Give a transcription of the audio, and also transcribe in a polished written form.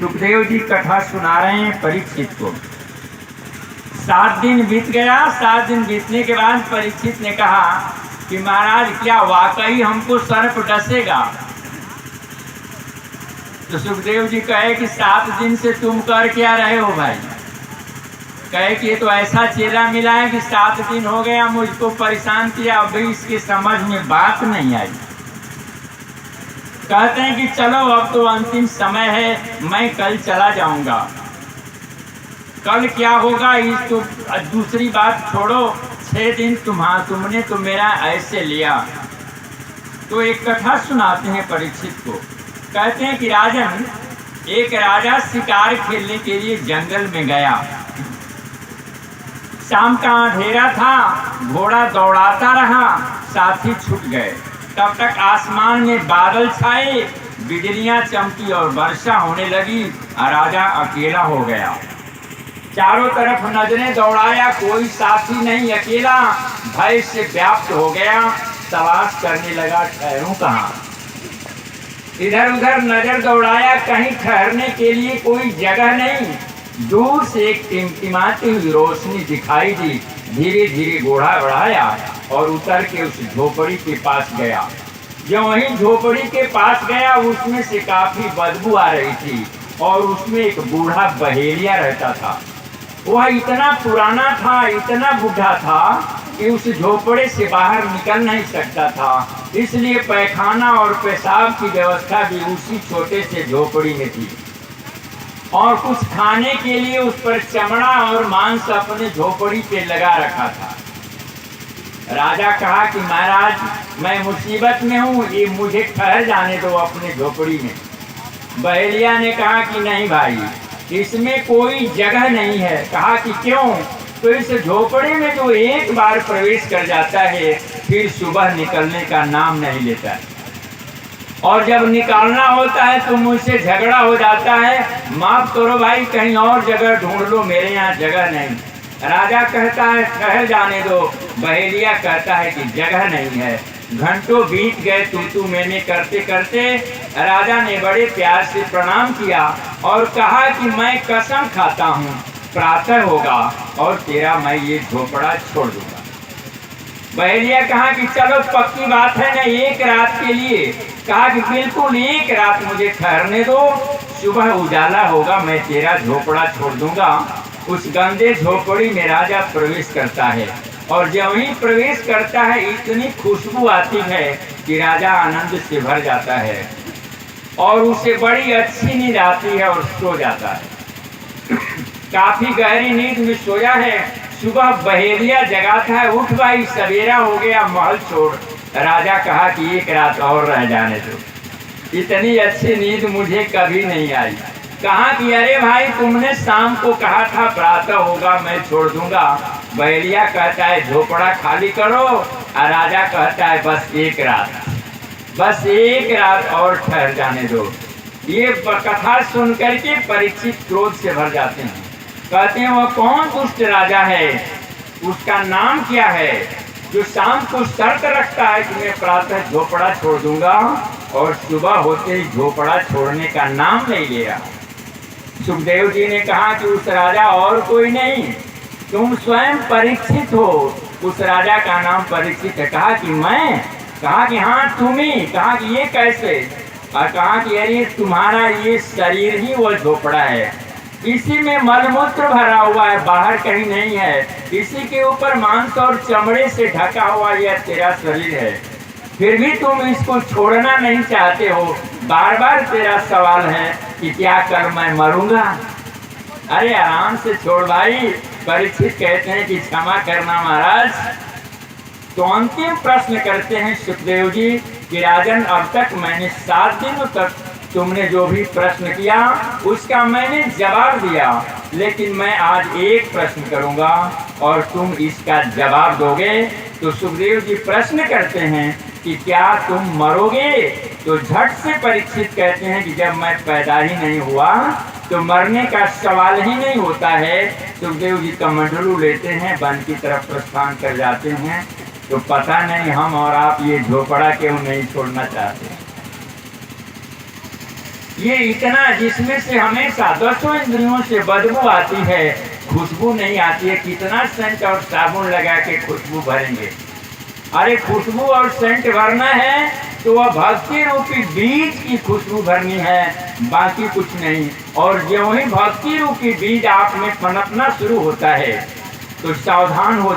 सुखदेव जी कथा सुना रहे हैं परीक्षित को। 7 दिन बीत गया। 7 दिन बीतने के बाद परीक्षित ने कहा कि महाराज क्या वाकई हमको सर्प डसेगा? तो सुखदेव जी कहे कि 7 दिन से तुम कर क्या रहे हो भाई? कहे कि ये तो ऐसा चेला मिला है कि 7 दिन हो गया मुझको परेशान किया, अभी इसके समझ में बात नहीं आई। कहते हैं कि चलो अब तो अंतिम समय है, मैं कल चला जाऊंगा। कल क्या होगा इस तो दूसरी बात छोड़ो, 6 दिन तुमने तो मेरा ऐसे लिया। तो एक कथा सुनाते हैं परीक्षित को। कहते हैं कि राजन, एक राजा शिकार खेलने के लिए जंगल में गया। शाम का अंधेरा था, घोड़ा दौड़ाता रहा, साथी छूट गए। तब तक आसमान में बादल छाए, बिजलियां चमकी और वर्षा होने लगी। राजा अकेला हो गया। चारों तरफ नजरें दौड़ाया, कोई साथी नहीं, अकेला। भय से व्याप्त हो गया, तलाश करने लगा ठहरूं कहाँ। इधर उधर नजर दौड़ाया, कहीं ठहरने के लिए कोई जगह नहीं। दूर से एक टिमटिमाती हुई रोशनी दिखाई दी। धीरे धीरे घोड़ा बढ़ाया और उतर के उस झोपड़ी के पास गया। जो वहीं झोपड़ी के पास गया, उसमें से काफी बदबू आ रही थी और उसमें एक बूढ़ा बहेलिया रहता था। वह इतना पुराना था, इतना बूढ़ा था कि उस झोपड़े से बाहर निकल नहीं सकता था। इसलिए पैखाना और पेशाब की व्यवस्था भी उसी छोटे से झोपड़ी में थी और कुछ खाने के लिए उस पर चमड़ा और मांस अपने झोपड़ी पे लगा रखा था। राजा कहा कि महाराज मैं मुसीबत में हूँ, ये मुझे ठहर जाने दो अपने झोपड़ी में। बहेलिया ने कहा कि नहीं भाई, इसमें कोई जगह नहीं है। कहा कि क्यों? तो इस झोपड़ी में जो एक बार प्रवेश कर जाता है फिर सुबह निकलने का नाम नहीं लेता है, और जब निकालना होता है तो मुझसे झगड़ा हो जाता है। माफ करो भाई, कहीं और जगह ढूंढ लो, मेरे यहाँ जगह नहीं। राजा कहता है ठहर जाने दो। बहेलिया कहता है कि जगह नहीं है। घंटों बीत गए तू मैंने करते करते। राजा ने बड़े प्यार से प्रणाम किया और कहा कि मैं कसम खाता हूँ प्रातः होगा और तेरा मैं ये झोपड़ा छोड़ दूंगा। बहेलिया कहा कि चलो पक्की बात है ना, एक रात के लिए? कहा कि बिल्कुल एक रात मुझे ठहरने दो, सुबह उजाला होगा मैं तेरा झोपड़ा छोड़ दूंगा। उस गंदे झोपड़ी में राजा प्रवेश करता है और जब ही प्रवेश करता है इतनी खुशबू आती है कि राजा आनंद से भर जाता है और उसे बड़ी अच्छी नींद आती है और सो जाता है। काफी गहरी नींद में सोया है। सुबह बहेलिया जगाता है, उठ भाई सवेरा हो गया, महल छोड़। राजा कहा कि एक रात और रह जाने दो, इतनी अच्छी नींद मुझे कभी नहीं आई। कहा कि अरे भाई तुमने शाम को कहा था प्रातः होगा मैं छोड़ दूंगा। बहेलिया कहता है झोपड़ा खाली करो, और राजा कहता है बस एक रात और ठहर जाने दो। ये कथा सुन करके परीक्षित क्रोध से भर जाते हैं। कहते हैं वह कौन दुष्ट राजा है, उसका नाम क्या है, जो शाम को शर्त रखता है कि मैं प्रातः झोपड़ा छोड़ दूंगा और सुबह होते ही झोपड़ा छोड़ने का नाम नहीं ले रहा। सुखदेव जी ने कहा कि उस राजा और कोई नहीं, तुम स्वयं परीक्षित हो। उस राजा का नाम परीक्षित है। कहा कि मैं? कहा कि हाँ तुम ही। कहा कि ये कैसे? और कहा कि अरे तुम्हारा ये शरीर ही वो झोपड़ा है, इसी में मलमूत्र भरा हुआ है, बाहर कहीं नहीं है। इसी के ऊपर मांस और चमड़े से ढका हुआ यह तेरा शरीर है, फिर भी तुम इसको छोड़ना नहीं चाहते हो। बार बार तेरा सवाल है कि क्या कर मैं मरूंगा? अरे आराम से छोड़ भाई। परीक्षित कहते हैं कि क्षमा करना महाराज। तो अंतिम प्रश्न करते हैं सुखदेव जी कि राजन, अब तक मैंने 7 दिनों तक तुमने जो भी प्रश्न किया उसका मैंने जवाब दिया, लेकिन मैं आज एक प्रश्न करूंगा और तुम इसका जवाब दोगे। तो सुखदेव जी प्रश्न करते हैं कि क्या तुम मरोगे? तो झट से परीक्षित कहते हैं कि जब मैं पैदा ही नहीं हुआ तो मरने का सवाल ही नहीं होता है। सुखदेव जी कमंडलू लेते हैं, वन की तरफ प्रस्थान कर जाते हैं। तो पता नहीं हम और आप ये झोपड़ा क्यों नहीं छोड़ना चाहते। ये इतना जिसमें से हमेशा 10 इंद्रियों से बदबू आती है, खुशबू नहीं आती है। कितना सेंट और साबुन लगा के खुशबू भरेंगे? अरे खुशबू और सेंट भरना है तो वह भक्ति रूपी बीज की खुशबू भरनी है, बाकी कुछ नहीं। और जो ही भक्ति रूपी बीज आप में पनपना शुरू होता है तो सावधान हो